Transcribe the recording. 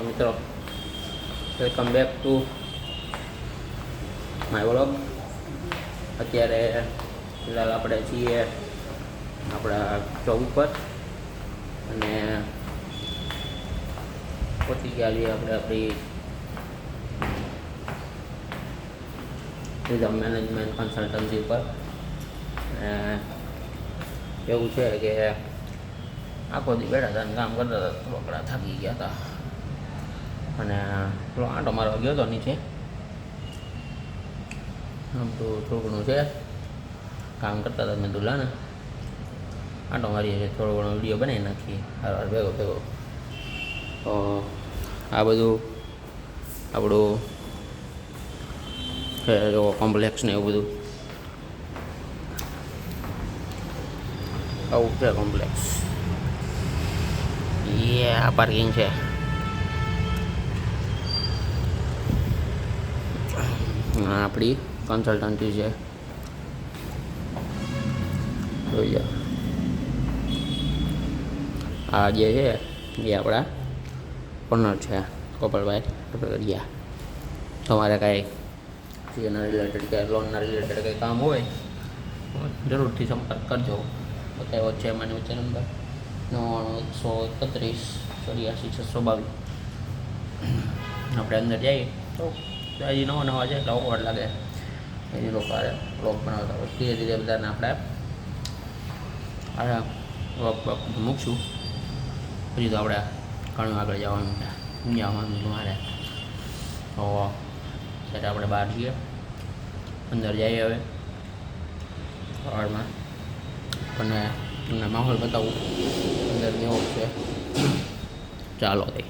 મિત્રો welcome back to my vlog. અત્યારે ફિલહાલ આપણે છીએ આપણા ચોક ઉપર અને પહોંચી ગયા છીએ આપણે આપણી રિધમ મેનેજમેન્ટ કન્સલ્ટન્સી ઉપર. અને એવું છે કે આખો દી બેઠા હતા અને કામ કરતા હતા, થોડા થાકી ગયા હતા અને થોડો આંટો મારવા ગયો હતો નીચે. આમ તો થોડું ઘણું છે, કામ કરતા હતા મેં દુલાને આંટો મારીએ છીએ, થોડો ઘણો વિડીયો બનાવી નાખીએ હાર ભેગો ભેગો. તો આ બધું આપણું છે જો કોમ્પ્લેક્સ ને એવું બધું આવું છે કોમ્પ્લેક્સ. આ પાર્કિંગ છે. આપણી કન્સલ્ટન્સી છે, જોઈએ આ જે છે એ આપણા ઓનર છે ગોપાલભાઈ ટપકરિયા. તમારે કાંઈ સીએના રિલેટેડ કે લોનના રિલેટેડ કંઈ કામ હોય જરૂરથી સંપર્ક કરજો. બતાવ્યો છે મને વચ્ચે નંબર 99-131-84-622. આપણે અંદર જઈએ તો હજી નવા છે એટલે ઓકવર્ડ લાગે, હજી લોકો બ્લોગ બનાવતા હોય. ધીરે ધીરે બધાને આપણે આ બ્લોગ મૂકશું. પછી તો આપણે ઘણું આગળ જવાનું મારે. તો ત્યારે આપણે બહાર જઈએ, અંદર જઈએ હવે પહાડમાં. અને તમને માહોલ બતાવું અંદર કેવો છે. ચાલો ભાઈ.